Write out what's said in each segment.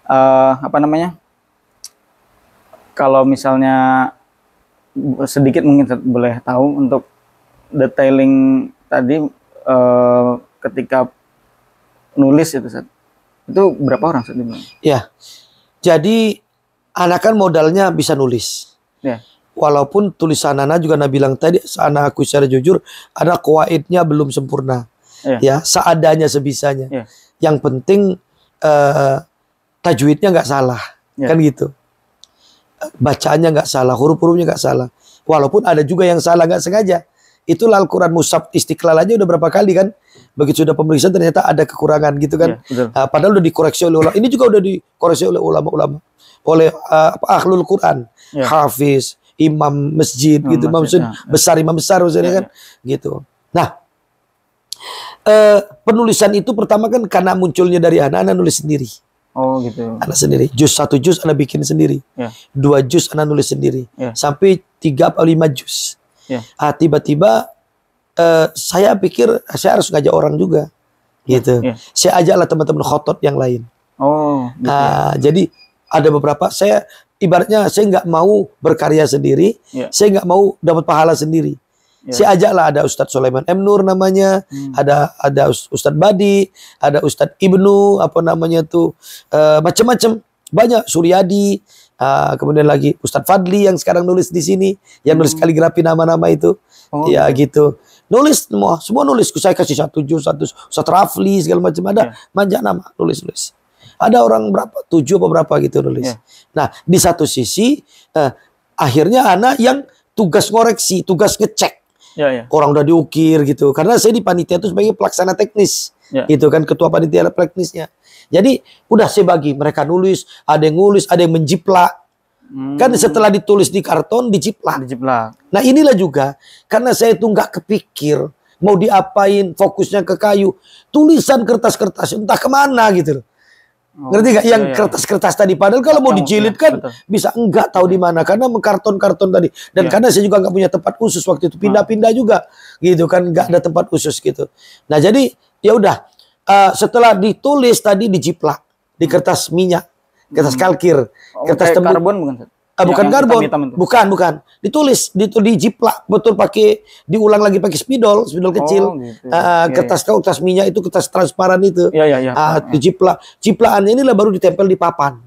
apa namanya? Kalau misalnya sedikit mungkin boleh tahu untuk detailing tadi ketika nulis itu Ustaz. Itu berapa orang Ustaz? Ya. Jadi anak kan modalnya bisa nulis. Ya. Walaupun tulisan anak juga Nabi bilang tadi, anak aku secara jujur ada qawaidnya belum sempurna. Ya, seadanya sebisanya. Yang penting tajwidnya nggak salah, kan gitu. Bacaannya nggak salah, huruf-hurufnya nggak salah. Walaupun ada juga yang salah nggak sengaja. Itulah Al-Quran Mushaf Istiqlal aja udah berapa kali kan. Begitu sudah pemeriksaan ternyata ada kekurangan gitu kan. Padahal udah dikoreksi oleh ulama. Ini juga udah dikoreksi oleh ulama-ulama. Oleh ahlul Quran. Hafiz, imam masjid gitu. Imam besar maksudnya kan. Gitu. Nah, penulisan itu pertama kan karena munculnya dari anak nulis sendiri. Oh gitu. Anak sendiri. Satu juz anak bikin sendiri. 2 juz anak nulis sendiri. Sampai 3 atau 5 juz. Tiba-tiba saya pikir saya harus ngajak orang juga. Gitu. Saya ajaklah teman-teman khotot yang lain. Oh. Gitu. Jadi ada beberapa saya ibaratnya saya nggak mau berkarya sendiri. Saya nggak mau dapat pahala sendiri. Saya ajaklah ada Ustadz Sulaiman M. Nur namanya, ada Ustadz Badi, ada Ustadz Ibnu, apa namanya tuh, macam-macam, banyak, Suryadi, kemudian lagi Ustadz Fadli yang sekarang nulis di sini, yang nulis kaligrafi nama-nama itu, ya gitu, nulis semua nulis, saya kasih 1 juz, Ustadz Rafli segala macam ada, banyak nama nulis. Ada orang berapa, 7 apa berapa gitu nulis. Nah di satu sisi akhirnya anak yang tugas koreksi, tugas ngecek. Orang udah diukir gitu. Karena saya di panitia itu sebagai pelaksana teknis. Gitu kan, ketua panitia teknisnya. Jadi udah saya bagi, mereka nulis, ada yang nulis, ada yang menjiplak. Kan setelah ditulis di karton, dijiplak. Nah inilah juga, karena saya itu nggak kepikir mau diapain, fokusnya ke kayu. Tulisan kertas-kertas, entah kemana gitu loh. Ngerti gak? Yang kertas-kertas tadi. Padahal kalau mau dijilid kan bisa enggak tahu di mana. Karena mengkarton-karton tadi. Dan karena saya juga nggak punya tempat khusus waktu itu. Pindah-pindah juga. Gitu kan. Nggak ada tempat khusus gitu. Nah jadi ya udah. Setelah ditulis tadi dijiplak. Di kertas minyak. Kertas kalkir. Kertas karbon bukan? Bukan karbon. Bukan. Ditulis. Dijiplak. Betul pakai. Diulang lagi pakai spidol kecil. Gitu. Kertas minyak itu kertas transparan itu. Dijiplak. Jiplaannya inilah baru ditempel di papan.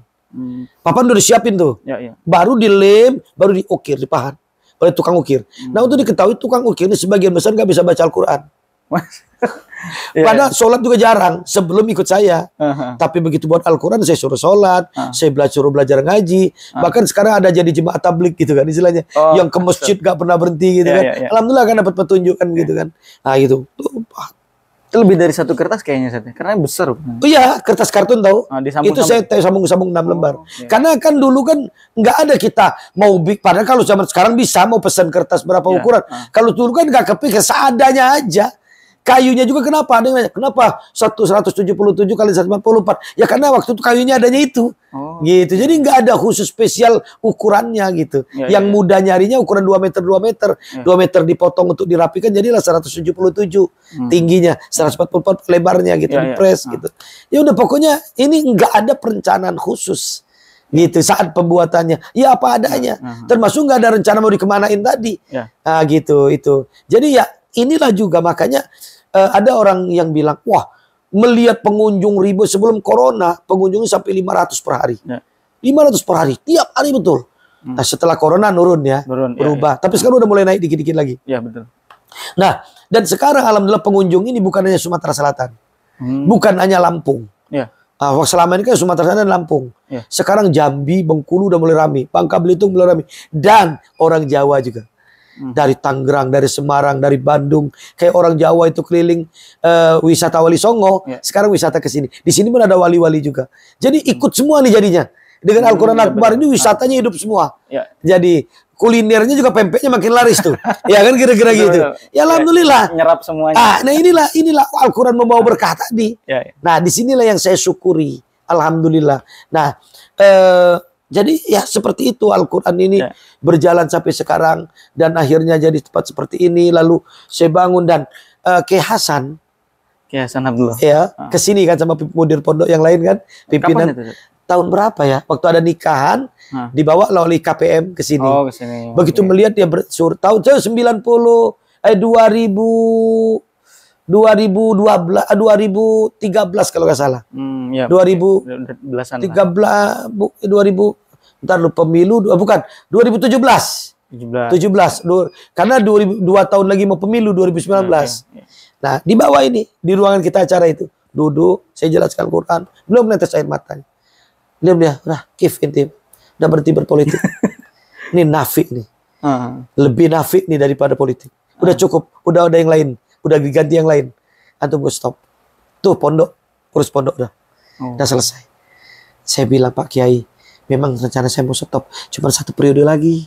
Papan udah disiapin tuh. Baru dilem, baru diukir, dipahan oleh tukang ukir. Nah untuk diketahui tukang ukir ini sebagian besar nggak bisa baca Al-Quran. Padahal sholat juga jarang sebelum ikut saya. Tapi begitu buat Al-Quran saya suruh sholat, saya suruh belajar ngaji. Bahkan sekarang ada jadi jemaah tablik gitu kan istilahnya. Yang ke masjid gak pernah berhenti gitu kan. Alhamdulillah kan dapat petunjuk kan gitu kan. Nah gitu. Itu lebih dari 1 kertas kayaknya Seth. Karena besar. Iya, kertas kartun tahu. Itu saya sambung-sambung 6 lembar. Karena kan dulu kan nggak ada kita mau padahal kalau zaman sekarang bisa mau pesan kertas berapa ukuran. Kalau dulu kan nggak kepikir seadanya aja. Kayunya juga kenapa? Ada yang nanya, kenapa 177 kali 144? Ya karena waktu itu kayunya adanya itu. Gitu. Jadi nggak ada khusus spesial ukurannya gitu. Yang mudah nyarinya ukuran 2 meter 2 meter. 2 meter dipotong untuk dirapikan jadilah 177 tingginya, 144 lebarnya gitu, dipres gitu. Ya udah pokoknya ini nggak ada perencanaan khusus. Gitu saat pembuatannya. Ya apa adanya. Termasuk nggak ada rencana mau dikemanain tadi. Nah gitu itu. Jadi ya inilah juga makanya ada orang yang bilang, wah melihat pengunjung ribu sebelum corona, pengunjungnya sampai 500 per hari. 500 per hari, tiap hari betul. Nah setelah corona nurun ya, berubah. Tapi sekarang udah mulai naik dikit-dikit lagi. Iya betul. Nah dan sekarang alhamdulillah pengunjung ini bukan hanya Sumatera Selatan, bukan hanya Lampung. Selama ini kan Sumatera Selatan dan Lampung. Sekarang Jambi, Bengkulu udah mulai rame, Bangka Belitung mulai rame, dan orang Jawa juga. Dari Tangerang, dari Semarang, dari Bandung, kayak orang Jawa itu keliling wisata Wali Songo, sekarang wisata ke sini. Di sini pun ada wali-wali juga. Jadi ikut semua nih jadinya. Dengan Al-Quran Akbar ini wisatanya hidup semua. Jadi kulinernya juga pempeknya makin laris tuh. Ya kan kira-kira gitu. Ya alhamdulillah. Nyerap semuanya. Nah inilah Al-Quran membawa berkah tadi. Nah disinilah yang saya syukuri. Alhamdulillah. Nah jadi ya seperti itu Al-Quran ini berjalan sampai sekarang. Dan akhirnya jadi tempat seperti ini. Lalu saya bangun dan Kiai Hasan Abdullah ya kesini kan sama mudir pondok yang lain kan. Pimpinan. Kapan itu? tahun berapa ya? Waktu ada nikahan, dibawa oleh KPM ke sini. Oh, ke sini. Begitu melihat dia tahun 2000 2013 kalau nggak salah. Ya, 2013 ntar lu pemilu bukan 2017. 17. Karena 2 tahun lagi mau pemilu 2019. Nah, di bawah ini, di ruangan kita acara itu, duduk, saya jelaskan Quran, belum netes air matanya. Dia, udah, kif intim, udah berhenti berpolitik. Ini nafik nih. Lebih nafik nih daripada politik. Udah cukup, udah ada yang lain, udah diganti yang lain. Antum gue stop. Tuh pondok, urus pondok udah. Udah selesai. Saya bilang, Pak Kiai, memang rencana saya mau stop, cuma 1 periode lagi.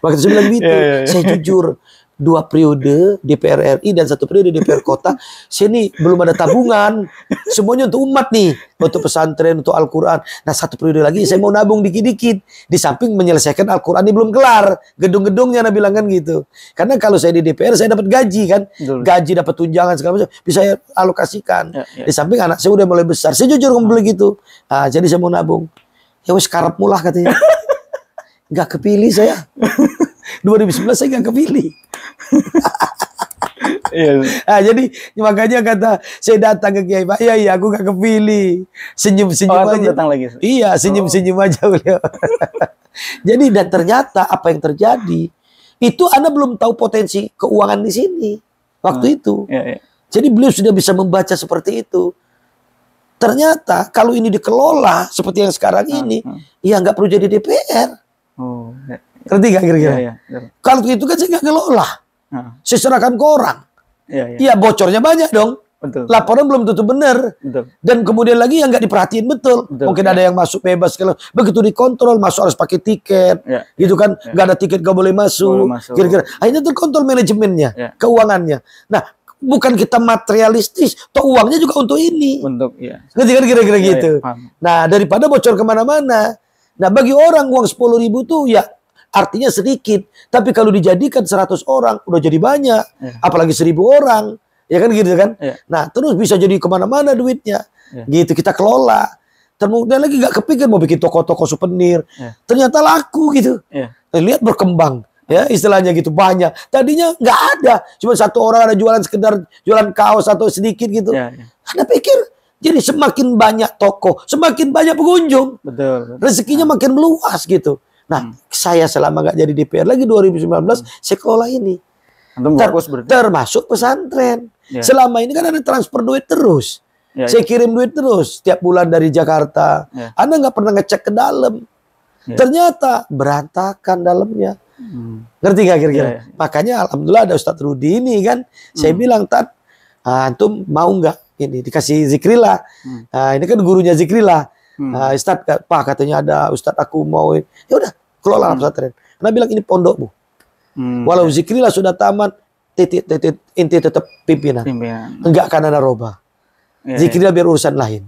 Waktu saya bilang gitu, saya jujur, 2 periode DPR RI dan 1 periode DPR kota, saya nih belum ada tabungan, semuanya untuk umat nih, untuk pesantren, untuk Al-Quran. Nah 1 periode lagi saya mau nabung dikit-dikit, di samping menyelesaikan Al-Quran ini belum kelar, gedung-gedungnya Nabi bilang kan gitu. Karena kalau saya di DPR saya dapat gaji kan, gaji dapat tunjangan segala macam, bisa saya alokasikan. Di samping anak saya udah mulai besar, saya jujur ngomong begitu. Nah, jadi saya mau nabung. Ya wes karep mulah katanya. Nggak kepilih saya. 2019 saya nggak kepilih. Nah, jadi makanya kata saya datang ke Kiai Pak, iya aku nggak kepilih. Senyum-senyum aja. Datang lagi. Iya, senyum-senyum aja beliau. Jadi dan ternyata apa yang terjadi itu Anda belum tahu potensi keuangan di sini waktu itu. Jadi beliau sudah bisa membaca seperti itu. Ternyata kalau ini dikelola seperti yang sekarang ini, ya nggak perlu jadi DPR. Ngerti nggak kira-kira? Kalau itu kan saya nggak ngelola, saya serahkan ke orang. Iya, bocornya banyak dong. Betul. Laporan belum tentu benar. Dan kemudian lagi yang nggak diperhatiin betul. Mungkin ada yang masuk bebas. Begitu dikontrol, masuk harus pakai tiket. Gitu kan. Nggak ada tiket nggak boleh masuk. Kira-kira. Akhirnya terkontrol manajemennya, keuangannya. Nah, bukan kita materialistis. Toh uangnya juga untuk ini. Ngerti kan kira-kira gitu. Nah, daripada bocor kemana-mana. Nah, bagi orang uang 10.000 tuh ya artinya sedikit. Tapi kalau dijadikan 100 orang udah jadi banyak. Apalagi 1.000 orang. Ya kan gitu kan. Nah, terus bisa jadi kemana-mana duitnya. Gitu kita kelola. Kemudian lagi gak kepikir mau bikin toko-toko souvenir. Ternyata laku gitu. Lihat berkembang. Ya istilahnya gitu banyak. Tadinya nggak ada. Cuma 1 orang ada jualan sekedar jualan kaos atau sedikit gitu. Anda pikir jadi semakin banyak toko, semakin banyak pengunjung. Rezekinya makin meluas gitu. Nah, saya selama nggak jadi DPR lagi 2019, saya kelola ini. Termasuk pesantren. Selama ini kan ada transfer duit terus. Saya kirim duit terus setiap bulan dari Jakarta. Anda nggak pernah ngecek ke dalam. Ternyata berantakan dalamnya. Ngerti nggak kira-kira? Makanya alhamdulillah ada Ustadz Rudi ini kan. Saya bilang, Tat, antum mau nggak ini dikasih Zikrillah? Ini kan gurunya Zikrillah. Ustadz, Pak katanya ada Ustadz aku mau. Ya udah, kelola pesantren. Karena bilang ini pondok Bu. Walau Zikrillah sudah tamat, inti tetap pimpinan. Enggak akan ada roba. Zikrillah biar urusan lain.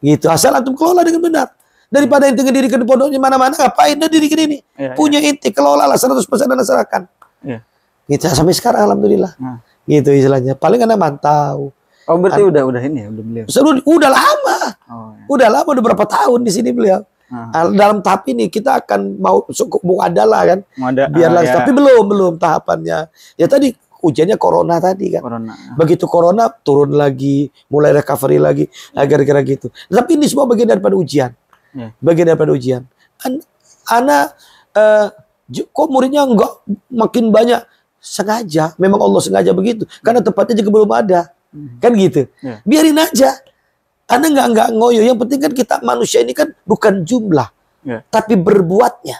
Gitu. Asal antum kelola dengan benar. Daripada inti ngedirikan pondoknya mana-mana, ngapain dia dirikan ini? Punya inti, kelola lah 100% Anda serahkan. Gitu. Sampai sekarang alhamdulillah. Gitu istilahnya. Paling Anda mantau. Oh berarti udah ini ya, udah beliau. Udah lama. Udah lama, udah berapa tahun di sini beliau. Dalam tahap ini kita akan mau adalah kan. Biarlah tapi belum tahapannya. Ya tadi ujiannya corona tadi kan. Begitu corona turun lagi, mulai recovery lagi, gara-gara gitu. Tapi ini semua bagian daripada ujian. Bagian daripada ujian. Anak kok muridnya enggak makin banyak? Sengaja, memang Allah sengaja begitu. Karena tempatnya juga belum ada. Kan gitu. Biarin aja. Anda nggak ngoyo. Yang penting kan kita manusia ini kan bukan jumlah, tapi berbuatnya.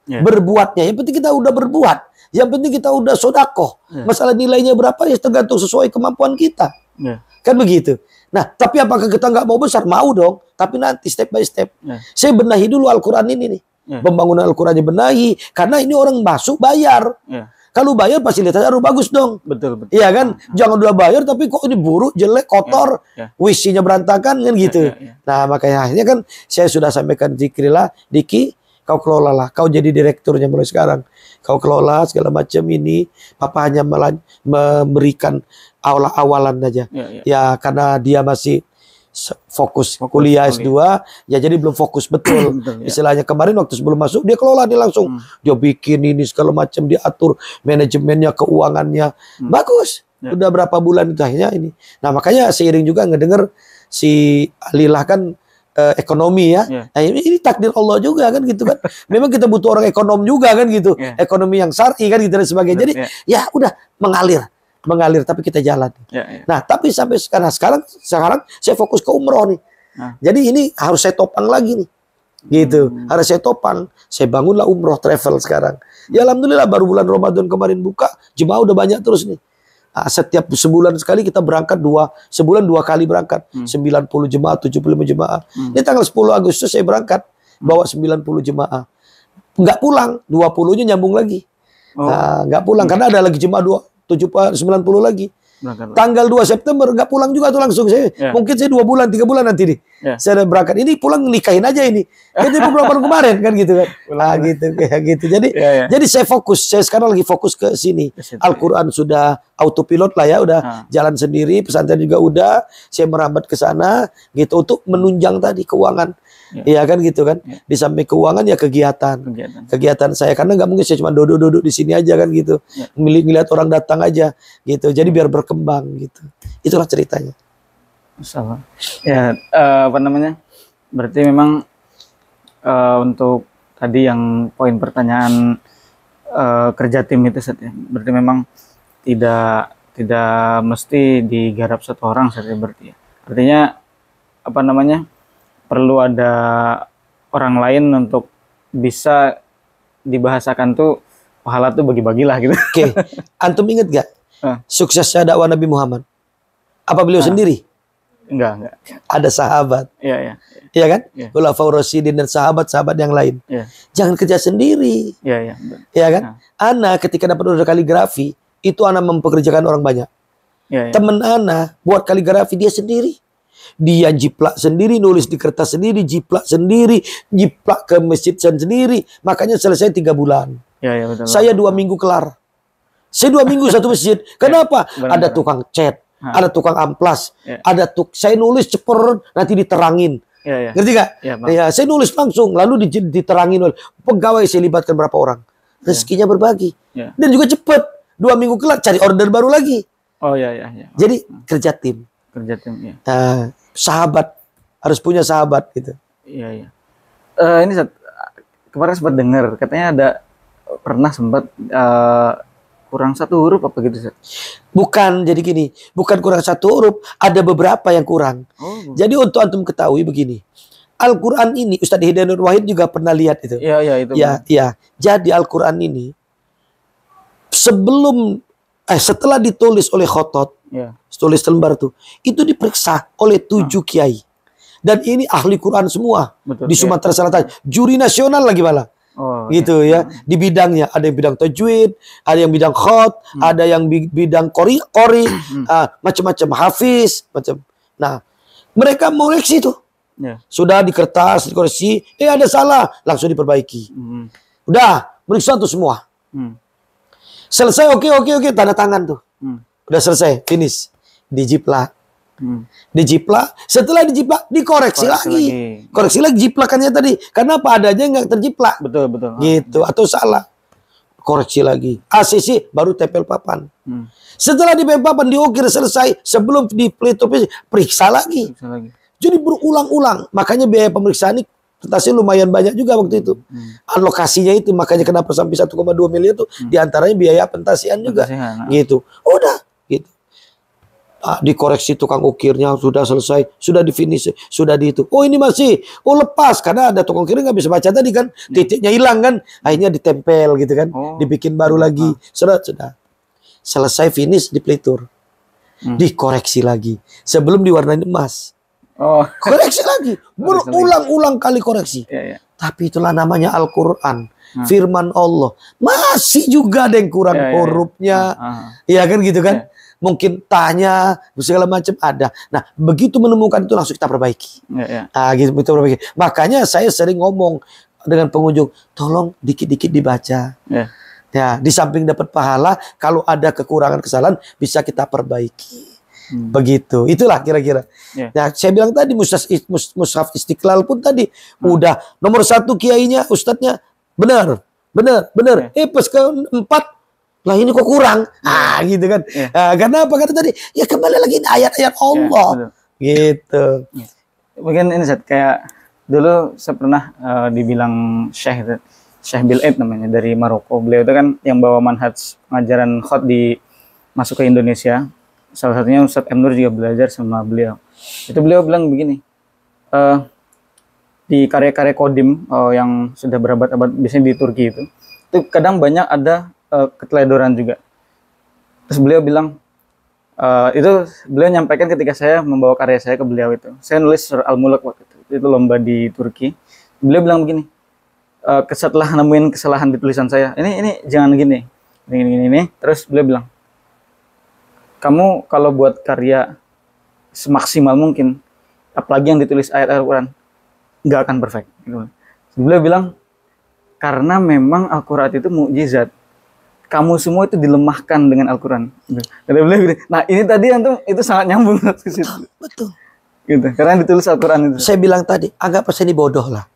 Berbuatnya. Yang penting kita udah berbuat. Yang penting kita udah sodakoh. Masalah nilainya berapa ya tergantung sesuai kemampuan kita. Kan begitu. Nah, tapi apakah kita nggak mau besar? Mau dong. Tapi nanti step by step. Saya benahi dulu Al-Quran ini nih. Pembangunan Al-Qurannya benahi. Karena ini orang masuk bayar. Kalau bayar fasilitasnya harus bagus dong. Betul. Iya kan? Jangan udah bayar tapi kok ini buruk, jelek, kotor, WC-nya berantakan kan gitu. Nah makanya akhirnya kan saya sudah sampaikan Zikrillah, Diki, kau kelola lah, kau jadi direkturnya mulai sekarang. Kau kelola segala macam ini. Papa hanya memberikan awalan aja. Ya karena dia masih fokus kuliah S2, ya jadi belum fokus betul. Betul, ya. Istilahnya kemarin waktu sebelum masuk dia kelola, dia langsung dia bikin ini segala macam, diatur manajemennya, keuangannya. Bagus. Ya. Udah berapa bulan itu akhirnya ini. Nah, makanya seiring juga ngedenger si Alilah kan ekonomi ya. Ya. Nah, ini takdir Allah juga kan gitu kan. Memang kita butuh orang ekonom juga kan gitu. Ya. Ekonomi yang syar'i kan gitu dan sebagainya. Jadi ya udah mengalir tapi kita jalan. Ya. Nah, tapi sampai sekarang saya fokus ke umroh nih. Jadi ini harus saya topang lagi nih. Gitu. Harus saya topang. Saya bangunlah umroh travel sekarang. Ya alhamdulillah baru bulan Ramadan kemarin buka, jemaah udah banyak terus nih. Setiap sebulan sekali kita berangkat sebulan 2 kali berangkat. 90 jemaah, 75 jemaah. Ini tanggal 10 Agustus saya berangkat bawa 90 jemaah. Nggak pulang, 20-nya nyambung lagi. Nggak pulang karena ada lagi jemaah 90 lagi. Berangkat. Tanggal 2 September nggak pulang juga tuh langsung saya. Mungkin saya 2 bulan, 3 bulan nanti nih. Saya berangkat. Ini pulang nikahin aja ini. Itu beberapa bulan kemarin kan gitu kan. Gitu kayak gitu. Jadi saya fokus. Saya sekarang lagi fokus ke sini. Al-Qur'an sudah autopilot lah ya, udah jalan sendiri, pesantren juga udah. Saya merambat ke sana gitu untuk menunjang tadi keuangan. Iya kan gitu kan. Di samping keuangan ya kegiatan saya, karena nggak mungkin saya cuma duduk di sini aja kan gitu. Ngelihat orang datang aja gitu. Jadi biar berkembang gitu. Itulah ceritanya. Masalah. Ya, apa namanya? Berarti memang untuk tadi yang poin pertanyaan kerja tim itu Seth, ya. Berarti memang tidak mesti digarap satu orang saja berarti ya. Artinya apa namanya? Perlu ada orang lain untuk bisa dibahasakan tuh pahala tuh bagi-bagilah gitu. Oke. Antum inget gak suksesnya dakwah Nabi Muhammad? Apa beliau sendiri? Enggak. Ada sahabat. Iya. Iya kan? Khulafaur Rasyidin dan sahabat-sahabat yang lain. Jangan kerja sendiri. Iya. Iya kan? Ana ketika dapat order kaligrafi, itu ana mempekerjakan orang banyak. Temen ana buat kaligrafi dia sendiri. Dia jiplak sendiri, nulis di kertas sendiri, jiplak sendiri, jiplak ke masjid sendiri. Makanya selesai 3 bulan. Betul. Saya 2 minggu kelar. Saya 2 minggu satu masjid. Kenapa? Ada tukang cat, ada tukang amplas, ada saya nulis ceper nanti diterangin. Ngerti gak? Saya nulis langsung, lalu diterangin oleh pegawai. Saya libatkan berapa orang. Rezekinya berbagi. Dan juga cepat. 2 minggu kelar, cari order baru lagi. Jadi kerja tim. Sahabat, harus punya sahabat gitu. Ini kemarin sempat dengar katanya pernah sempat kurang 1 huruf apa gitu Seth? Bukan, jadi gini, bukan kurang 1 huruf, ada beberapa yang kurang. Jadi untuk antum ketahui begini, Al-Quran ini Ustadz Hidayat Nur Wahid juga pernah lihat itu. Itu. Jadi Al-Quran ini setelah ditulis oleh Khotot, tulis lembar tuh, itu diperiksa oleh 7 kiai. Dan ini ahli Quran semua. Di Sumatera Selatan. Juri nasional lagi malah. Gitu ya. Di bidangnya. Ada yang bidang tajwid, ada yang bidang khot, ada yang bidang qori, macam-macam, hafiz, macam. Nah, mereka mau koreksi tuh. Sudah di kertas, dikoreksi, ada salah, langsung diperbaiki. Udah, meriksa tuh semua. Selesai, oke, tanda tangan tuh. Udah selesai, finish. Dijiplak. Setelah dijiplak, dikoreksi lagi. Koreksi lagi jiplakannya tadi. Karena apa adanya nggak terjiplak. Betul. Gitu, atau salah. Koreksi lagi. ACC baru tempel papan. Setelah di papan diukir selesai, sebelum di periksa lagi. Jadi berulang-ulang. Makanya biaya pemeriksaan ini tuntasnya lumayan banyak juga waktu itu. Alokasinya itu makanya kenapa sampai 1,2 miliar itu diantaranya biaya pentasian juga. Gitu. Udah gitu. Dikoreksi tukang ukirnya sudah selesai, sudah di finish, sudah di itu. Oh ini masih, lepas karena ada tukang ukir nggak bisa baca tadi kan, titiknya hilang kan, akhirnya ditempel gitu kan, dibikin baru lagi. Sudah selesai finish di pelitur, dikoreksi lagi sebelum diwarnai emas. Koreksi lagi, berulang-ulang kali koreksi. Tapi itulah namanya Al-Quran, firman Allah. Masih juga ada yang kurang hurufnya, ya kan gitu kan. Mungkin tanya segala macam ada. Nah, begitu menemukan itu langsung kita perbaiki. Gitu perbaiki. Makanya saya sering ngomong dengan pengunjung, tolong dikit-dikit dibaca. Ya, di samping dapat pahala, kalau ada kekurangan kesalahan bisa kita perbaiki. Begitu. Itulah kira-kira. Nah, saya bilang tadi Mushaf Istiqlal pun tadi udah nomor 1 kiainya, ustadznya benar. Pas keempat lah ini kok kurang. Gitu kan. Karena apa kata tadi? Ya kembali lagi ayat-ayat Allah. Gitu. Mungkin ini Zat, kayak dulu saya pernah dibilang Syekh Bil Aid namanya, dari Maroko. Beliau itu kan yang bawa manhaj pengajaran khot masuk ke Indonesia. Salah satunya Ustadz M. Nur juga belajar sama beliau. Itu beliau bilang begini, di karya-karya Kodim yang sudah berabad-abad, biasanya di Turki itu kadang banyak ada keteledoran juga. Terus beliau bilang, itu beliau nyampaikan ketika saya membawa karya saya ke beliau itu. Saya nulis Surah Al-Mulk waktu itu lomba di Turki. Beliau bilang begini, setelah nemuin kesalahan di tulisan saya, ini jangan gini. Terus beliau bilang, kamu kalau buat karya semaksimal mungkin, apalagi yang ditulis ayat Al-Quran, nggak akan perfect. Beliau bilang, karena memang Al-Quran itu mukjizat. Kamu semua itu dilemahkan dengan Al-Quran. Nah ini tadi itu sangat nyambung ke situ. Betul. Gitu. Karena ditulis Al-Quran itu. Saya bilang tadi, anggap saya ini bodoh lah.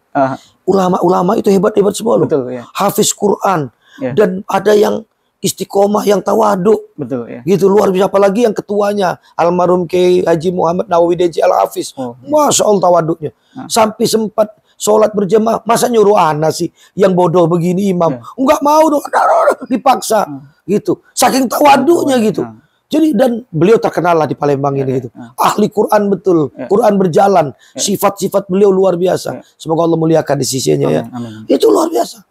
Ulama-ulama itu hebat-hebat semua loh. Betul, ya. Hafiz Quran. Dan ada yang istiqomah, yang tawadu. Betul, ya. Gitu, luar biasa. Apalagi yang ketuanya, almarhum Kiai Haji Muhammad Nawawi Deji Al-Hafiz. Masya Allah tawadunya. Sampai sempat sholat berjamaah. Masa nyuruh anak sih yang bodoh begini imam. Enggak mau dong. Dipaksa. Gitu. Saking tawadunya gitu. Jadi, dan beliau terkenal lah di Palembang ini gitu. Ahli Quran betul. Quran berjalan. Sifat-sifat beliau luar biasa. Semoga Allah muliakan di sisinya ya. Itu luar biasa.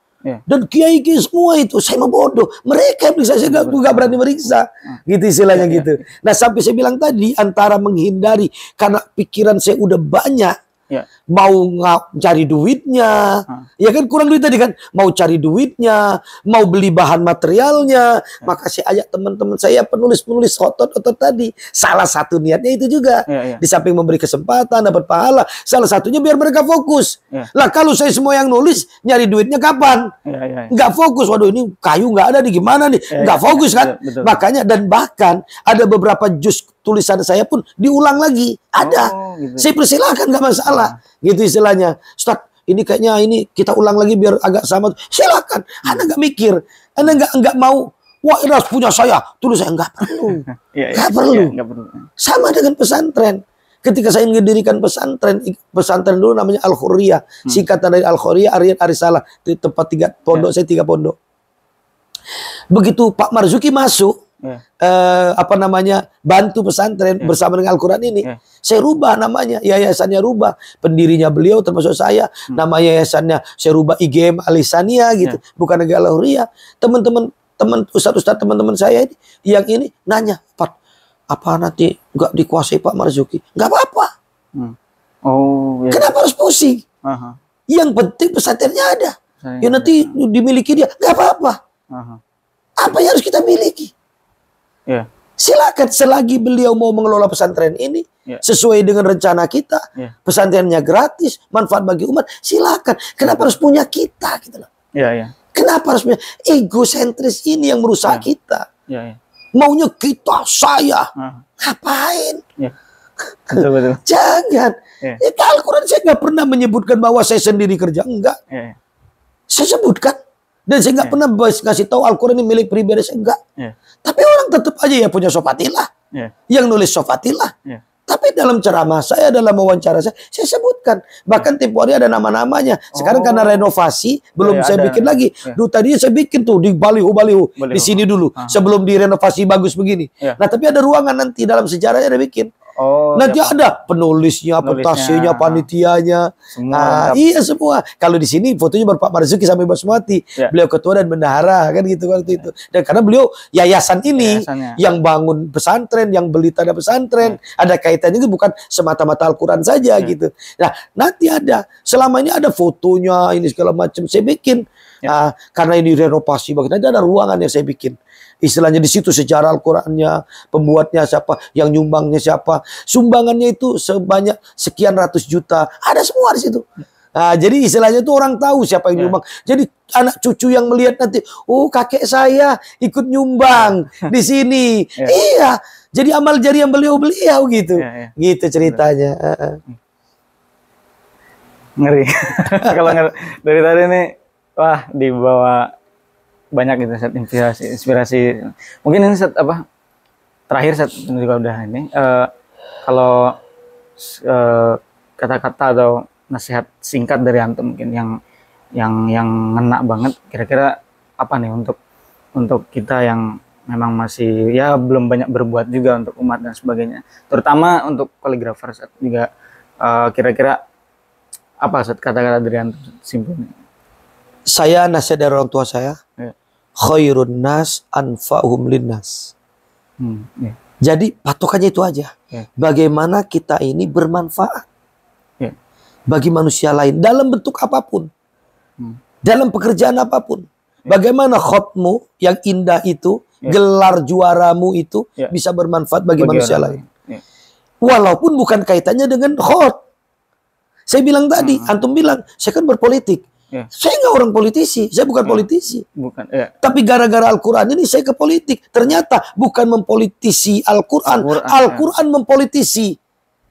Dan kiai-kiai semua itu saya mau bodoh. Mereka bisa, saya nggak berani meriksa. Gitu istilahnya gitu. Nah sampai saya bilang tadi, antara menghindari karena pikiran saya udah banyak. Mau cari duitnya, ya kan kurang duit tadi kan, mau cari duitnya, mau beli bahan materialnya, maka saya ajak teman-teman saya penulis-penulis otot-otot tadi, salah satu niatnya itu juga, di samping memberi kesempatan dapat pahala, salah satunya biar mereka fokus. Lah kalau saya semua yang nulis, nyari duitnya kapan? Nggak fokus, waduh ini kayu nggak ada nih, gimana nih? Nggak fokus kan? Makanya, dan bahkan ada beberapa juz tulisan saya pun diulang lagi, ada. Gitu. Saya persilahkan, nggak masalah. Gitu istilahnya. Ustaz, ini kayaknya ini kita ulang lagi biar agak sama. Silakan. Anda nggak mikir. Anda nggak mau. Wah, ini harus punya saya. Tulis saya nggak perlu. Nggak perlu. Sama dengan pesantren. Ketika saya mendirikan pesantren dulu namanya Al-Khuriyah. Singkatan dari Al-Khuriyah, Ariyat Arisalah. Di tempat 3 pondok, saya 3 pondok. Begitu Pak Marzuki masuk, bantu pesantren bersama dengan Al-Quran ini, saya rubah namanya, yayasannya rubah, pendirinya beliau termasuk saya, nama yayasannya saya rubah IGM Alisania gitu, bukan Negara Al-Huriyah. Teman-teman ustaz-ustaz teman-teman saya ini yang ini nanya, Pak, apa nanti nggak dikuasai Pak Marzuki? Nggak apa-apa. Kenapa harus pusing? Yang penting pesantrennya ada. Ya nanti dimiliki dia, nggak apa-apa. Apa yang harus kita miliki? Silakan, selagi beliau mau mengelola pesantren ini sesuai dengan rencana kita, pesantrennya gratis, manfaat bagi umat, silakan. Kenapa harus punya kita gitu loh? Kenapa harus punya egosentris ini yang merusak kita? Maunya kita, saya, ngapain? Betul. Jangan. Al-Quran saya nggak pernah menyebutkan bahwa saya sendiri kerja, enggak. Saya sebutkan. Dan saya nggak pernah ngasih tahu Al-Quran ini milik pribadi saya, enggak. Tapi orang tetap aja ya punya Sofatillah. Yang nulis Sofatillah. Tapi dalam ceramah saya, dalam wawancara saya sebutkan. Bahkan tempo hari ada nama-namanya. Sekarang karena renovasi, belum saya bikin lagi. Dulu tadinya saya bikin tuh di baliho-baliho. Di sini dulu. Sebelum direnovasi bagus begini. Nah tapi ada ruangan nanti dalam sejarahnya ada bikin. Nanti ada penulisnya, petasinya, panitianya. Iya semua. Kalau di sini fotonya Bapak Marzuki sampai Basmati. Beliau ketua dan bendahara kan gitu waktu itu. Dan karena beliau yayasan ini yang bangun pesantren, yang beli tanah pesantren, ada kaitannya itu bukan semata-mata Al-Quran saja gitu. Nah, nanti ada. Selama ini ada fotonya, ini segala macam saya bikin. Karena ini renovasi, nanti ada ruangan yang saya bikin. Istilahnya di situ sejarah Al-Qurannya, pembuatnya siapa, yang nyumbangnya siapa, sumbangannya itu sebanyak sekian ratus juta, ada semua di situ. Nah, jadi istilahnya tuh orang tahu siapa yang nyumbang. Jadi anak cucu yang melihat nanti, oh kakek saya ikut nyumbang di sini. Iya, jadi amal jariah beliau gitu. Gitu ceritanya. Ngeri. Kalau dari tadi nih, wah dibawa banyak gitu set inspirasi. Mungkin ini set apa? Terakhir set juga udah ini. Kalau kata-kata atau nasihat singkat dari antum mungkin yang ngena banget, kira-kira apa nih untuk kita yang memang masih ya belum banyak berbuat juga untuk umat dan sebagainya, terutama untuk kaligrafer juga, kira-kira apa kata-kata dari antum simpulnya? Saya nasihat dari orang tua saya, khairun nas anfa'uhum linnas. Jadi patokannya itu aja. Bagaimana kita ini bermanfaat bagi manusia lain dalam bentuk apapun, dalam pekerjaan apapun. Bagaimana khotmu yang indah itu, gelar juaramu itu bisa bermanfaat bagi manusia lain. Walaupun bukan kaitannya dengan khot. Saya bilang tadi, antum bilang, saya kan berpolitik. Saya nggak orang politisi, saya bukan politisi. Bukan. Tapi gara-gara Al-Quran ini saya ke politik. Ternyata bukan mempolitisi Al-Quran, Al-Quran mempolitisi.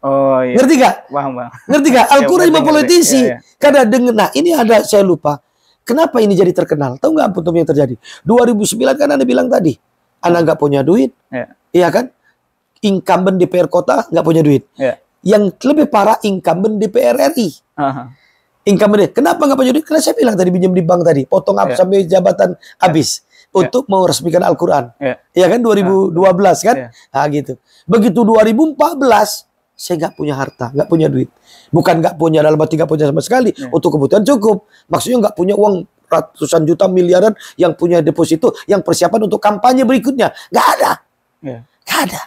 Oh, iya. Ngerti gak? Paham, bang. Ngerti gak? Al-Quran mempolitisi. Karena dengan, nah ini ada, saya lupa. Kenapa ini jadi terkenal? Tahu nggak apa yang terjadi? 2009 kan Anda bilang tadi, Anda nggak punya duit, iya kan? Incumbent DPR kota nggak punya duit. Yang lebih parah incumbent DPR RI. Incumbent, kenapa nggak punya duit? Karena saya bilang tadi pinjam di bank tadi, potong sampai jabatan habis untuk meresmikan Al-Quran. Iya kan 2012 kan? Nah gitu. Begitu 2014 saya nggak punya harta, nggak punya duit. Bukan nggak punya, dalam arti nggak punya sama sekali. Untuk kebutuhan cukup. Maksudnya nggak punya uang ratusan juta miliaran yang punya deposito, yang persiapan untuk kampanye berikutnya. Nggak ada. Nggak ada.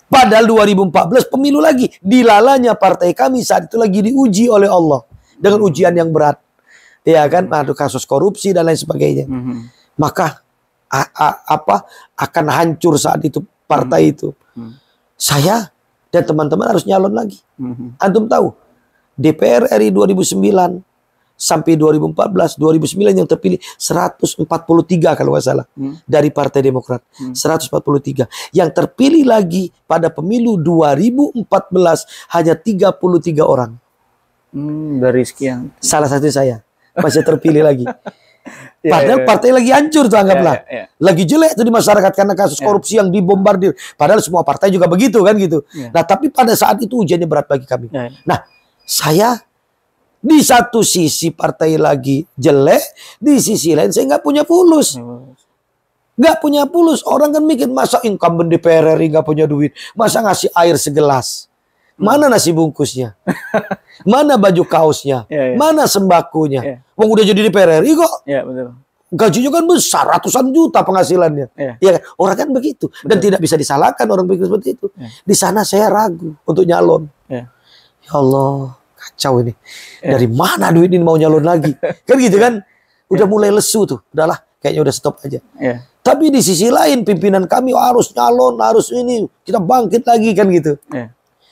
Padahal 2014 pemilu lagi. Dilalanya partai kami saat itu lagi diuji oleh Allah. Dengan ujian yang berat. Ya kan? Ada kasus korupsi dan lain sebagainya. Maka akan hancur saat itu partai itu. Saya dan teman-teman harus nyalon lagi. Antum tahu, DPR RI 2009 sampai 2014, 2009 yang terpilih 143 kalau nggak salah dari Partai Demokrat. 143. Yang terpilih lagi pada pemilu 2014 hanya 33 orang. Dari sekian. Salah satu saya masih terpilih lagi. Padahal partai lagi hancur tuh anggaplah. Lagi jelek tuh di masyarakat karena kasus korupsi yang dibombardir. Padahal semua partai juga begitu kan gitu. Nah tapi pada saat itu ujiannya berat bagi kami. Nah saya di satu sisi partai lagi jelek, di sisi lain saya nggak punya fulus. Nggak punya fulus. Orang kan mikir masa incumbent DPR RI nggak punya duit. Masa ngasih air segelas. Mana nasi bungkusnya? Mana baju kaosnya? Mana sembakonya? Wong udah jadi DPR RI kok. Betul. Gajinya kan besar, ratusan juta penghasilannya. Ya, orang kan begitu. Dan tidak bisa disalahkan orang pikir seperti itu. Di sana saya ragu untuk nyalon. Ya Allah, kacau ini. Dari mana duit ini mau nyalon lagi? Kan gitu kan? Udah mulai lesu tuh. Udahlah, kayaknya udah stop aja. Tapi di sisi lain pimpinan kami harus nyalon, harus ini. Kita bangkit lagi kan gitu.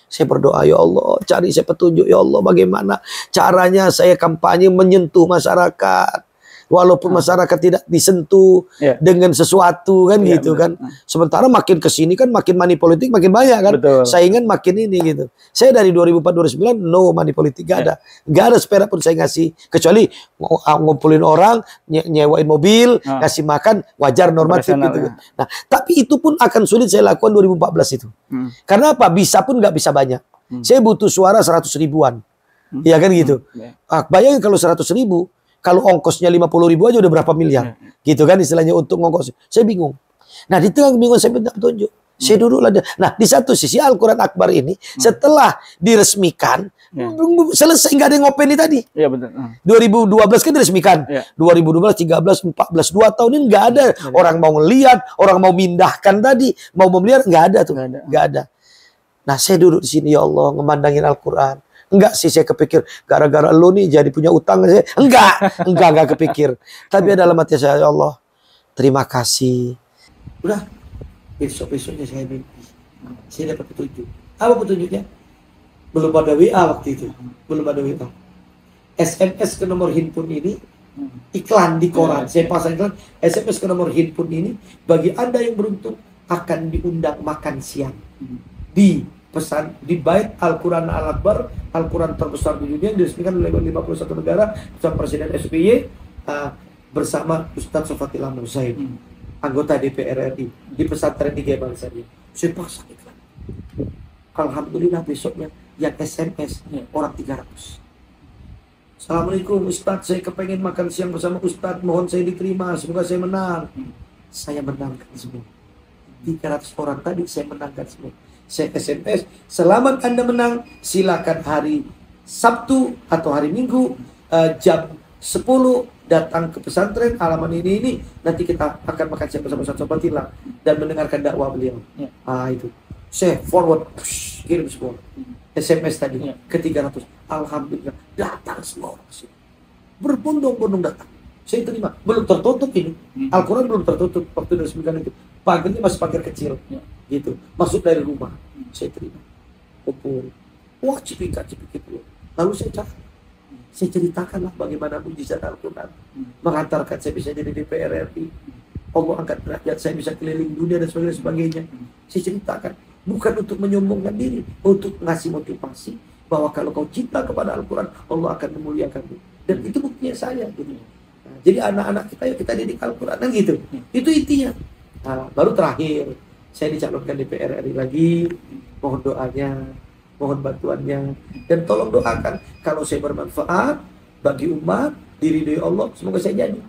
Saya berdoa, ya Allah, cari saya petunjuk, ya Allah, bagaimana caranya saya kampanye menyentuh masyarakat. Walaupun masyarakat tidak disentuh dengan sesuatu kan gitu kan. Sementara makin kesini kan makin money politik makin banyak kan. Saingan makin ini gitu. Saya dari 2004-2009 no money politik, gak ada. Gak ada seperak pun saya ngasih. Kecuali ngumpulin orang, nyewain mobil, ngasih makan, wajar normatif gitu. Nah, tapi itu pun akan sulit saya lakukan 2014 itu. Karena apa? Bisa pun gak bisa banyak. Saya butuh suara 100 ribuan. Iya kan gitu. Bayangin kalau 100 ribu. Kalau ongkosnya 50 ribu aja udah berapa miliar. Gitu kan istilahnya untuk ongkos. Saya bingung. Nah di tengah kebingungan saya minta petunjuk. Saya duduklah. Nah di satu sisi Al-Quran Akbar ini setelah diresmikan. Selesai nggak ada yang ngopeni tadi. Iya betul. 2012 kan diresmikan. 2012, 13, 14. 2 tahun ini nggak ada. Orang mau ngeliat. Orang mau mindahkan tadi. Mau memelihara. Nggak ada tuh. Nggak ada. Nah saya duduk di sini ya Allah. Ngemandangin Al-Quran. Enggak sih saya kepikir gara-gara lo nih jadi punya utang saya. Enggak kepikir. Tapi dalam hati saya, ya Allah, terima kasih. Udah, besok-besoknya saya mimpi. Saya dapat petunjuk. Apa petunjuknya? Belum ada WA waktu itu. Belum ada WA. SMS ke nomor handphone ini, iklan di koran. Saya pasang iklan, SMS ke nomor handphone ini, bagi Anda yang beruntung akan diundang makan siang di pesan di Bait Al-Quran Al-Akbar, Al-Quran terbesar di dunia, diresmikan oleh 51 negara bersama Presiden SBY, bersama Ustadz Sofatil Amr Zaid, anggota DPR RI, di pesantren di Gebang saja. Saya pasang iklan. Alhamdulillah besoknya yang SMS orang 300. Assalamualaikum Ustadz, saya kepengen makan siang bersama Ustadz, mohon saya diterima, semoga saya menang. Saya menangkan semua. 300 orang tadi saya menangkan semua. Saya SMS, selamat Anda menang, silakan hari Sabtu atau hari Minggu jam 10 datang ke pesantren halaman ini, nanti kita akan makan siang bersama Ustadz Sofatil dan mendengarkan dakwah beliau. Itu saya forward, kirim semua SMS tadi ke 300. Alhamdulillah datang semua orang sini, berbondong-bondong datang. Saya terima, belum tertutup ini, Al-Quran belum tertutup waktu diresmikan itu, pagernya masih pagar kecil, gitu, masuk dari rumah. Saya terima, kumpul, wah cipika dulu. Lalu saya ceritakanlah bagaimana mujizat Al-Quran mengantarkan saya bisa jadi DPR RI, Allah angkat derajat saya bisa keliling dunia dan sebagainya. Saya ceritakan, bukan untuk menyombongkan diri, untuk ngasih motivasi bahwa kalau kau cinta kepada Al-Quran, Allah akan memuliakanmu. Dan itu buktinya saya, gitu. Nah, jadi anak-anak kita, yuk kita didik Al-Quran, kan gitu. Itu intinya. Nah, baru terakhir, saya dicalonkan DPR RI lagi, mohon doanya, mohon bantuannya, dan tolong doakan kalau saya bermanfaat bagi umat, diridhoi Allah, semoga saya jadi.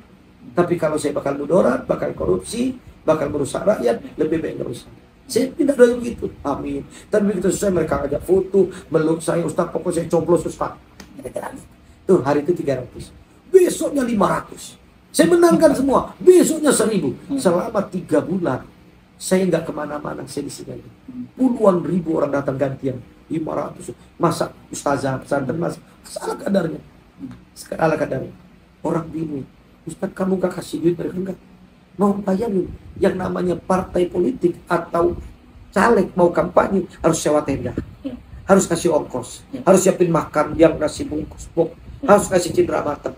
Tapi kalau saya bakal mudarat, bakal korupsi, bakal merusak rakyat, lebih baik nggak usah. Saya tidak doa begitu, amin. Dan begitu selesai mereka ngajak foto, meluk saya, Ustaz, pokoknya saya coblos Ustaz. Tuh hari itu 300, besoknya 500. Saya menangkan semua, besoknya 1000. Selama 3 bulan, saya nggak kemana-mana, saya di sini. Puluhan ribu orang datang gantian, 500. Masa ustazah, pesantren mas, salah kadarnya. Salah kadarnya. Orang bingung, Ustaz kamu gak kasih duit mereka enggak? Mau bayangin, yang namanya partai politik atau caleg mau kampanye harus sewa tenda, harus kasih ongkos, harus siapin makan yang nasi bungkus, harus kasih cindera mata,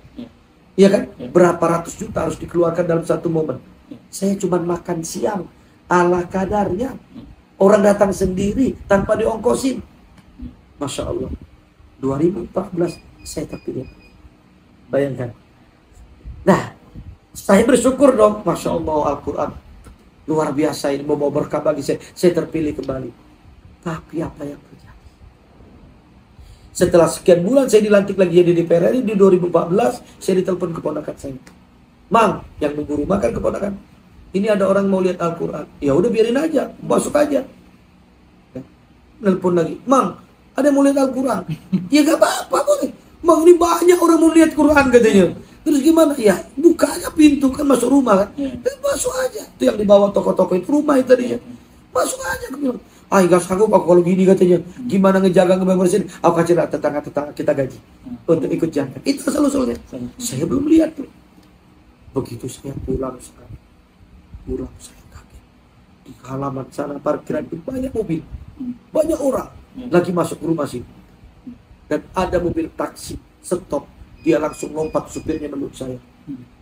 iya kan? Berapa ratus juta harus dikeluarkan dalam satu momen. Saya cuma makan siang ala kadarnya, orang datang sendiri tanpa diongkosin. Masya Allah, 2014 saya terpilih. Bayangkan. Nah, saya bersyukur dong, Masya Allah, Al-Quran luar biasa ini, membawa berkah bagi saya terpilih kembali. Tapi apa yang terjadi? Setelah sekian bulan saya dilantik lagi jadi DPR RI, di 2014 saya ditelepon keponakan saya. Mang, yang nunggu rumah kan keponakan, ini ada orang mau lihat Al-Quran. Ya udah biarin aja, masuk aja. Telepon lagi, Mang, ada yang mau lihat Al-Quran. Ya gak apa-apa boleh. Mang, ini banyak orang mau lihat Quran katanya. Terus gimana? Ya buka aja pintu, kan masuk rumah kan. Masuk aja. Itu yang dibawa toko-toko itu rumah itu tadinya. Masuk aja. Aku bilang, gak sanggup aku kalau gini katanya. Gimana ngejaga ngebersihin? Aku kasih tetangga-tetangga kita gaji untuk ikut jaga. Itu asal-usulnya. Saya belum lihat tuh. Begitu saya pulang saya kaget. Di halaman sana parkiran itu banyak mobil, banyak orang lagi masuk ke rumah sini. Dan ada mobil taksi stop. Dia langsung lompat, supirnya meluk saya.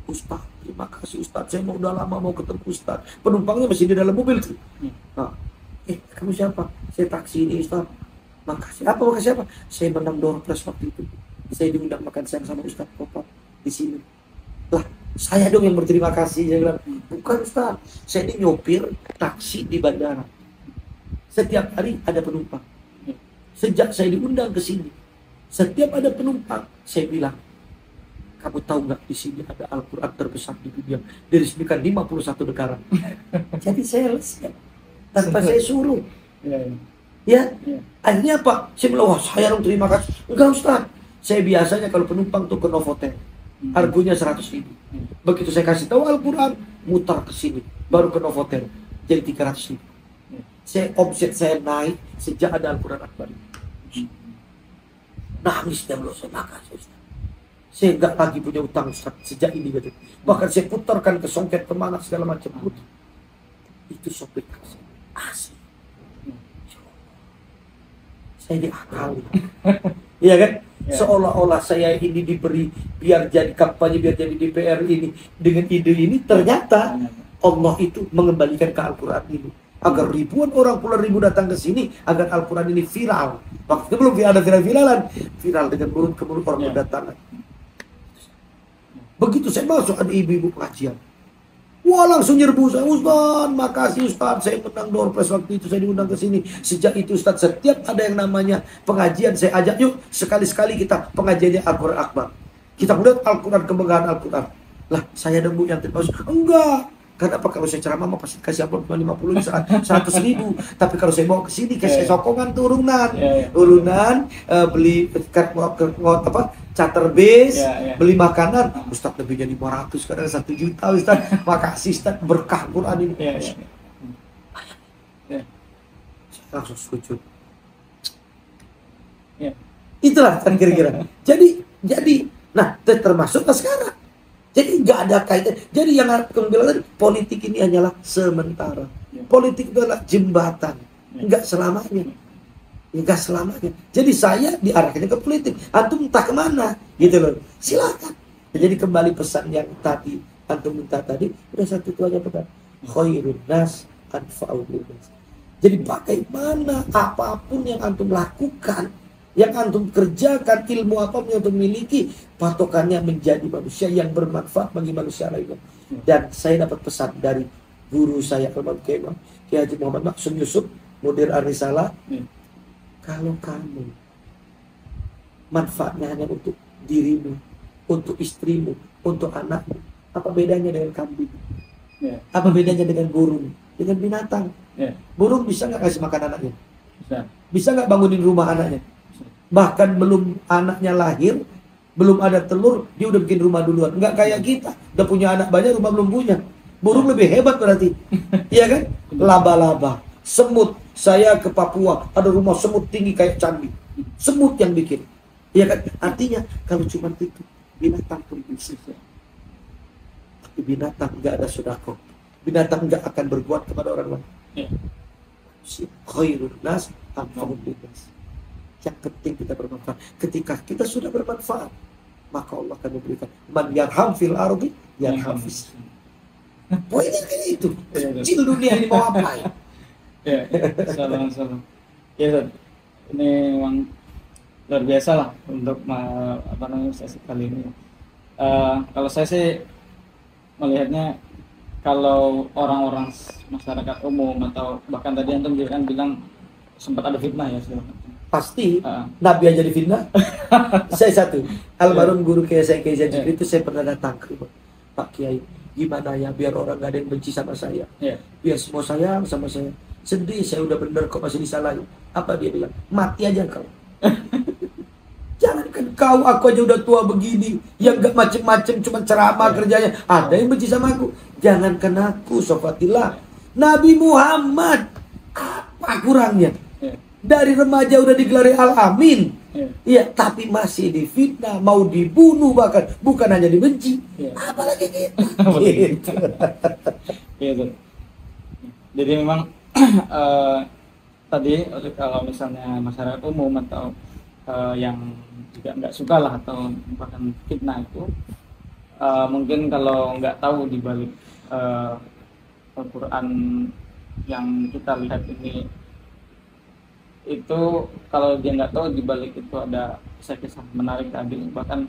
Ustaz, terima kasih Ustaz. Saya mau udah lama mau ketemu Ustaz. Penumpangnya masih di dalam mobil tuh. Nah, kamu siapa? Saya taksi ini Ustaz. Makasih. Apa makasih apa? Saya menang door prize waktu itu. Saya diundang makan siang sama Ustaz Bapak di sini. Lah, saya dong yang berterima kasih. Saya bilang, bukan Ustaz. Saya ini nyopir taksi di bandara. Setiap hari ada penumpang. Sejak saya diundang ke sini, setiap ada penumpang, saya bilang, kamu tahu nggak di sini ada Al-Quran terbesar di dunia, diresmikan 51 negara. Jadi saya lesnya tanpa saya suruh. Ya, akhirnya apa? Saya bilang, wah saya dong terima kasih. Enggak Ustaz, saya biasanya kalau penumpang tuh ke Novotel, harganya 100.000. Begitu saya kasih tahu Al-Quran, mutar ke sini, baru ke Novotel, jadi 300.000. Saya omset saya naik sejak ada Al-Quran Akbar. Nangis dia belum, saya makasih Ustaz. Saya nggak lagi punya utang Ustaz sejak ini gitu. Bahkan saya putarkan ke songket kemana segala macam. Itu sopir taksi asli. saya diakali. Iya kan? Seolah-olah saya ini diberi biar jadi kampanye, biar jadi DPR ini dengan ide ini, ternyata Allah itu mengembalikan ke Al-Quran ini agar ribuan orang, puluhan ribu datang ke sini agar Al-Quran ini viral. Waktu belum ada viral-viralan, viral dengan mulut ke mulut orang berdatangan. Begitu saya masuk, ada ibu-ibu pengajian, wah langsung nyerbu saya, Ustaz, makasih Ustaz, saya menang door prize waktu itu, saya diundang ke sini. Sejak itu Ustaz, setiap ada yang namanya pengajian, saya ajak, yuk sekali-sekali kita pengajiannya Al-Quran Akbar. Kita melihat Al-Quran, kebanggaan Al-Quran. Lah, saya dan Bu yang terpaus, enggak. Karena apa, kalau saya ceramah pasti kasih amplop 50 bisa 100 ribu. Tapi kalau saya bawa ke sini kasih sokongan turunan, beli charter base, beli makanan. Ustaz lebih jadi 500, kadang 1 juta Ustaz. Makasih Ustaz, berkah Quran ini. Langsung sujud. Itulah kan kira-kira. Jadi, nah termasuklah sekarang. Jadi nggak ada kaitan. Jadi yang aku bilang tadi, politik ini hanyalah sementara. Politik itu adalah jembatan, nggak selamanya. Nggak selamanya. Jadi saya diarahkannya ke politik. Antum entah kemana, gitu loh. Silakan. Jadi kembali pesan yang tadi antum minta tadi, udah satu itu aja pesan. Khairun nas anfa'u linnas. Jadi bagaimana apapun yang antum lakukan, yang antum kerjakan, ilmu apapun yang antum miliki, patokannya menjadi manusia yang bermanfaat bagi manusia lainnya. Dan saya dapat pesan dari guru saya, Kiai Haji Muhammad Maksum Yusuf, Mudir Ar-Risalah, kalau kamu manfaatnya hanya untuk dirimu, untuk istrimu, untuk anakmu, apa bedanya dengan kambing? Apa bedanya dengan burung, dengan binatang? Burung bisa nggak kasih makan anaknya? Bisa nggak bangunin rumah anaknya? Bahkan belum anaknya lahir, belum ada telur, dia udah bikin rumah duluan. Enggak kayak kita, udah punya anak banyak, rumah belum punya. Burung lebih hebat berarti. Iya kan? Laba-laba, semut. Saya ke Papua, ada rumah semut tinggi kayak candi. Semut yang bikin. Iya kan? Artinya, kalau cuma itu, binatang pun bisa. Tapi binatang enggak ada sedekah. Binatang enggak akan berbuat kepada orang lain. Khairun nas anfa'u linnas. Yang penting kita bermanfaat. Ketika kita sudah bermanfaat, maka Allah akan memberikan man yarham fil ardi yarham fis. Poinnya kayak itu. Kecil dunia ini mau apa ya? Salam. Ya, ini memang luar biasa lah untuk sesi kali ini. Kalau saya sih melihatnya, kalau orang-orang masyarakat umum atau bahkan tadi antum kan bilang sempat ada fitnah ya segala. Pasti Nabi aja difitnah. Saya satu almarhum guru Kiai saya, Kiai Zaid itu saya pernah datang ke Pak Kiai, gimana ya biar orang gak ada yang benci sama saya, biar semua sayang sama saya. Sedih, saya udah bener kok masih disalahin. Apa dia bilang? Mati aja kau. Jangankan kau, aku aja udah tua begini, yang gak macem-macem cuma ceramah kerjanya, ada yang benci sama aku. Jangankan aku, sofatillah, Nabi Muhammad, apa kurangnya? Dari remaja udah digelari Al-Amin. Iya, tapi masih difitnah, mau dibunuh bahkan, bukan hanya dibenci. Apalagi kita. Gitu. Jadi memang tadi kalau misalnya masyarakat umum atau yang juga nggak suka lah atau bahkan fitnah itu, mungkin kalau nggak tahu di balik Al-Quran yang kita lihat ini, itu kalau dia nggak tahu di balik itu ada kisah-kisah menarik tadi, bahkan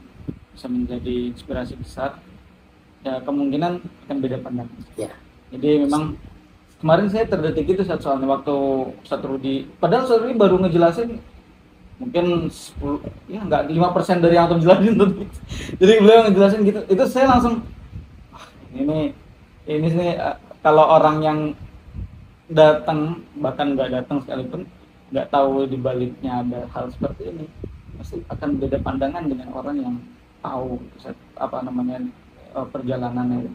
bisa menjadi inspirasi besar, ya kemungkinan akan beda pandangan. Jadi memang kemarin saya terdetik itu soalnya waktu Ustaz Rudi, padahal Ustaz Rudi baru ngejelasin mungkin 10, ya nggak 5% dari yang antum jelasin tuh. Jadi beliau ngejelasin gitu, itu saya langsung ini sih kalau orang yang datang bahkan nggak datang sekalipun, nggak tahu di baliknya ada hal seperti ini, pasti akan beda pandangan dengan orang yang tahu perjalanannya.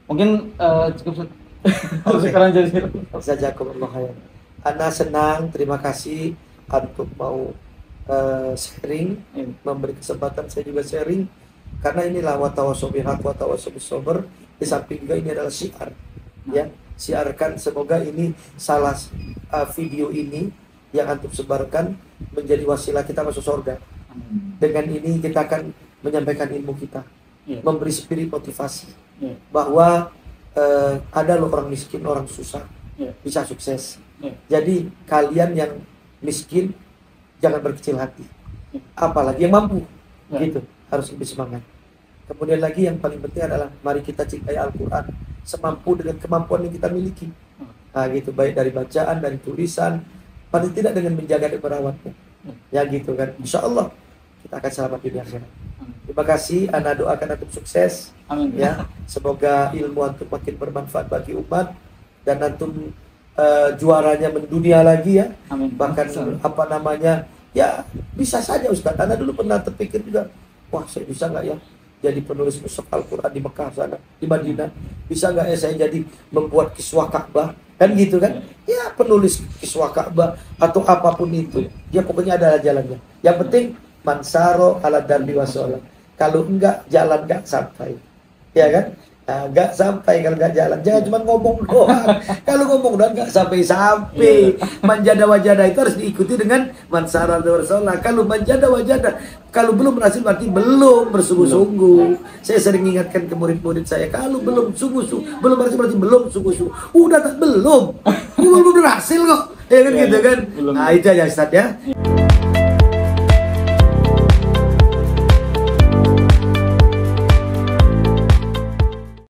Mungkin cukup sekarang jadi Jazakumullah khair. Ana senang, terima kasih untuk mau sharing, memberi kesempatan saya juga sharing, karena inilah watawasau bil haq watawasau bis sabr. Di samping juga ini adalah syiar, ya, siarkan, semoga ini salah video ini yang antum sebarkan menjadi wasilah kita masuk surga. Dengan ini kita akan menyampaikan ilmu kita, memberi spirit motivasi bahwa ada loh orang miskin, orang susah bisa sukses. Jadi kalian yang miskin jangan berkecil hati, apalagi yang mampu, gitu, harus lebih semangat. Kemudian lagi yang paling penting adalah mari kita cintai Al-Quran semampu dengan kemampuan yang kita miliki. Nah, gitu, baik dari bacaan, dari tulisan, paling tidak dengan menjaga dan merawatnya. Ya gitu kan. Insya Allah kita akan selamat di akhirat. Terima kasih, Ana doakan antum sukses. Amin. Ya, semoga ilmu antum makin bermanfaat bagi umat dan antum juaranya mendunia lagi ya. Amin. Bahkan apa namanya? Ya, bisa saja Ustaz. Ana dulu pernah terpikir juga, wah saya bisa nggak ya jadi penulis mushaf Al-Quran di Mekah sana, di Madinah? Bisa nggak ya saya jadi membuat kiswah Ka'bah? Kan gitu kan? Ya penulis kiswah Ka'bah atau apapun itu. Ya pokoknya adalah jalannya. Yang penting mansaro ala darbi wasola. Kalau enggak jalan enggak sampai. Ya kan? Nah, enggak sampai kalau enggak jalan. Jangan cuma ngomong doang. Kalau ngomong doang enggak sampai-sampai. Manjada wajada itu harus diikuti dengan mansaro ala darbi wasola. Kalau manjada wajada, kalau belum berhasil berarti belum bersungguh-sungguh. Saya sering ingatkan ke murid-murid saya, kalau belum sungguh-sungguh, belum berarti belum sungguh-sungguh. Udah tak belum berhasil kok. Ya kan gitu kan. Nah itu aja Ustaz ya.